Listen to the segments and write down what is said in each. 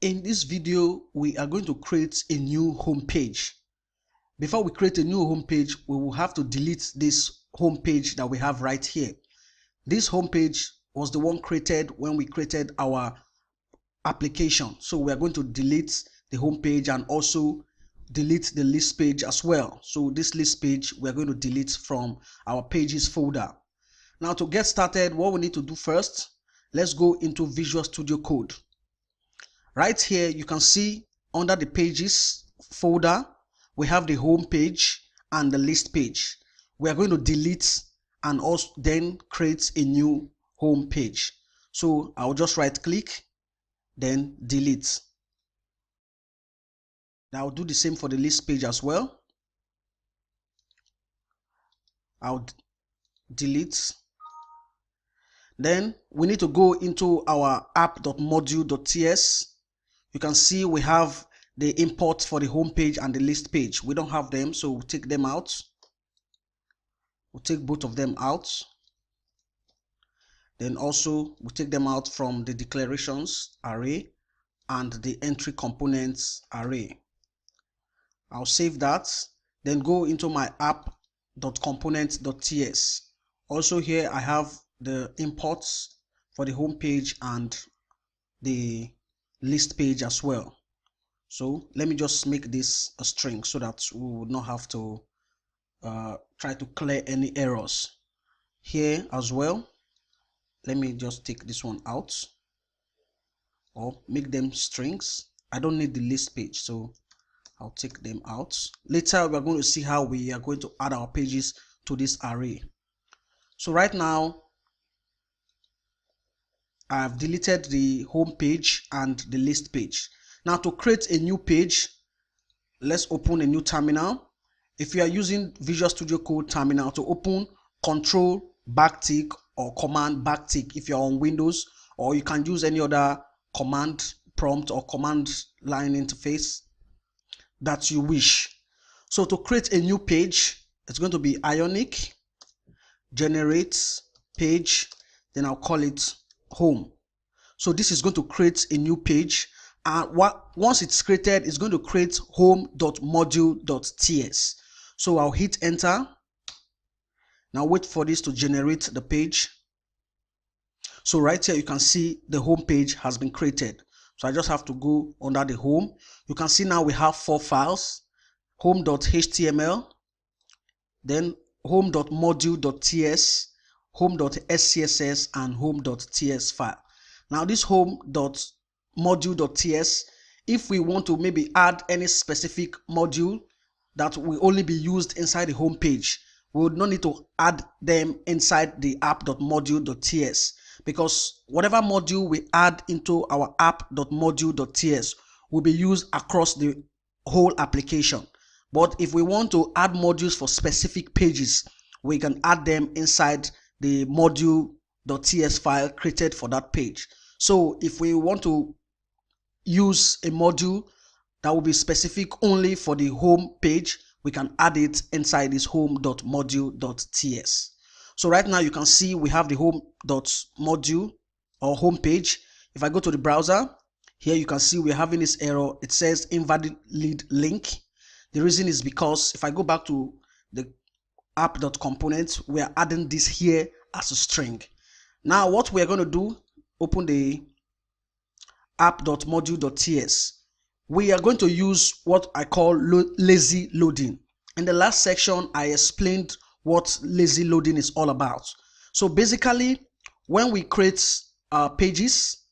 In this video, we are going to create a new home page. Before we create a new home page, we will have to delete this home page that we have right here. This home page was the one created when we created our application. So we are going to delete the home page and also delete the list page as well. So this list page we are going to delete from our pages folder. Now to get started, what we need to do first, let's go into Visual Studio Code. Right here, you can see under the pages folder, we have the home page and the list page. We are going to delete and also then create a new home page. So I'll just right click, then delete. Now I'll do the same for the list page as well. I'll delete. Then we need to go into our app.module.ts. You can see we have the import for the home page and the list page. We don't have them, so we'll take them out. We'll take both of them out. Then also we'll take them out from the declarations array and the entry components array. I'll save that. Then go into my app.components.ts. Also here I have the imports for the home page and the list page as well. So let me just make this a string so that we would not have to try to clear any errors. Here as well, let me just take this one out or make them strings. I don't need the list page, so I'll take them out. Later we're going to see how we are going to add our pages to this array. So right now I've deleted the home page and the list page. Now to create a new page, let's open a new terminal. If you are using Visual Studio Code terminal, to open Control backtick or Command backtick if you're on Windows, or you can use any other command prompt or command line interface that you wish. So to create a new page, it's going to be Ionic generate page, then I'll call it home. So this is going to create a new page, and once it's created, it's going to create home.module.ts. So I'll hit enter. Now wait for this to generate the page. So right here you can see the home page has been created. So I just have to go under the home. You can see now we have 4 files: home.html, then home.module.ts, home.scss, and home.ts file. Now this home.module.ts, if we want to maybe add any specific module that will only be used inside the home page, we would not need to add them inside the app.module.ts, because whatever module we add into our app.module.ts will be used across the whole application. But if we want to add modules for specific pages, we can add them inside the module.ts file created for that page. So if we want to use a module that will be specific only for the home page, we can add it inside this home.module.ts. So right now you can see we have the home.module or home page. If I go to the browser, here you can see we're having this error. It says invalid link. The reason is because if I go back to the app.components, we are adding this here as a string. Now what we're going to do, open the app.module.ts. We are going to use what I call lazy loading. In the last section, I explained what lazy loading is all about. So basically, when we create pages,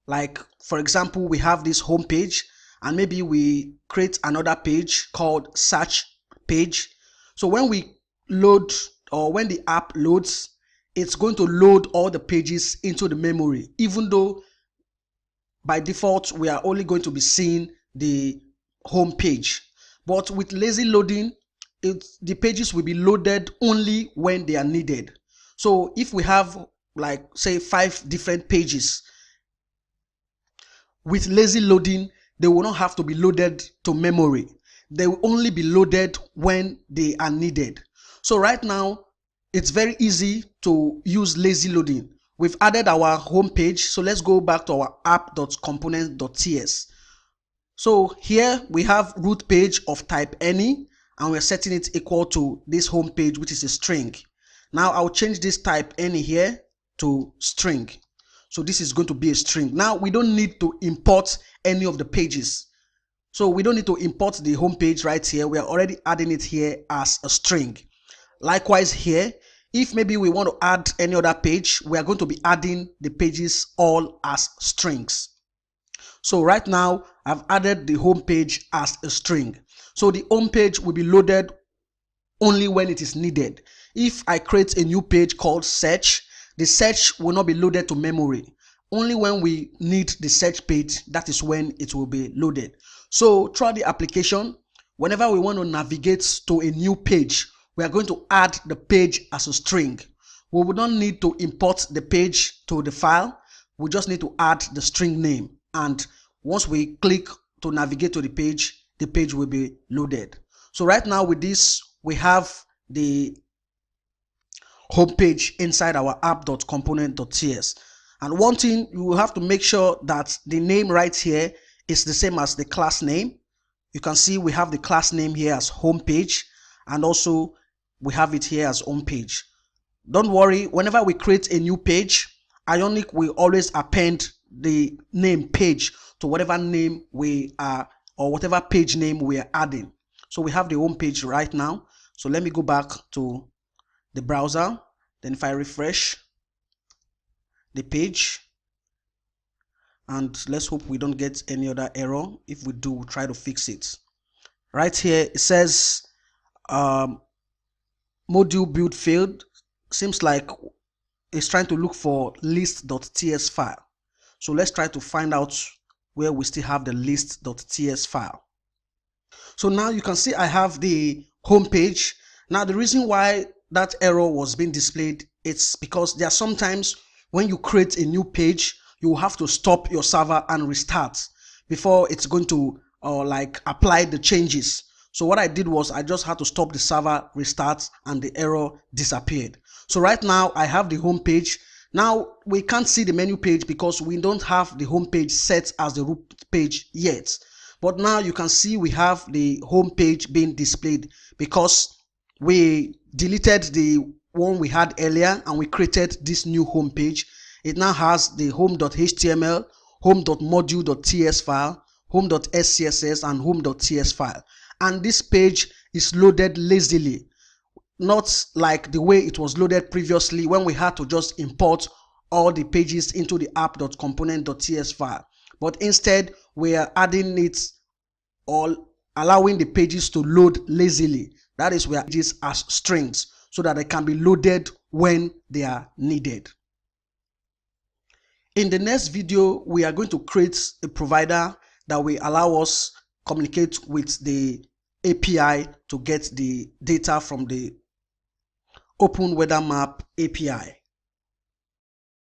like for example, we have this home page, and maybe we create another page called search page. So when we load, or when the app loads, it's going to load all the pages into the memory, even though by default we are only going to be seeing the home page. But with lazy loading, the pages will be loaded only when they are needed. So if we have, like, say 5 different pages, with lazy loading, they will not have to be loaded to memory. They will only be loaded when they are needed. So right now, it's very easy to use lazy loading. we've added our home page. So let's go back to our app.component.ts. So here we have root page of type any, and we're setting it equal to this home page, which is a string. Now I'll change this type any here to string. So this is going to be a string. Now we don't need to import any of the pages. So we don't need to import the home page right here. We are already adding it here as a string. Likewise here, if maybe we want to add any other page, we are going to be adding the pages all as strings. So right now I've added the home page as a string. So the home page will be loaded only when it is needed. If I create a new page called search, the search will not be loaded to memory. Only when we need the search page, that is when it will be loaded. So throughout the application, whenever we want to navigate to a new page, we are going to add the page as a string. We will not need to import the page to the file. We just need to add the string name. And once we click to navigate to the page will be loaded. So right now with this, we have the home page inside our app.component.ts. And one thing, you will have to make sure that the name right here is the same as the class name. You can see we have the class name here as home page, and also we have it here as home page. Don't worry, whenever we create a new page, Ionic will always append the name page to whatever name we are, or whatever page name we are adding. So we have the home page right now. So let me go back to the browser. Then if I refresh the page, and let's hope we don't get any other error. If we do, we'll try to fix it. Right here it says module build failed. Seems like it's trying to look for list.ts file. So let's try to find out where we still have the list.ts file. So now you can see I have the home page. Now the reason why that error was being displayed, it's because there are sometimes when you create a new page, you will have to stop your server and restart before it's going to like apply the changes. So what I did was I just had to stop the server, restart, and the error disappeared. So right now I have the home page. Now we can't see the menu page because we don't have the home page set as the root page yet. But now you can see we have the home page being displayed because we deleted the one we had earlier and we created this new home page. It now has the home.html, home.module.ts file, home.scss, and home.ts file. And this page is loaded lazily, not like the way it was loaded previously when we had to just import all the pages into the app.component.ts file. But instead, we are adding it, or allowing the pages to load lazily. That is, we are pages as strings so that they can be loaded when they are needed. In the next video, we are going to create a provider that will allow us communicate with the API to get the data from the Open Weather Map API.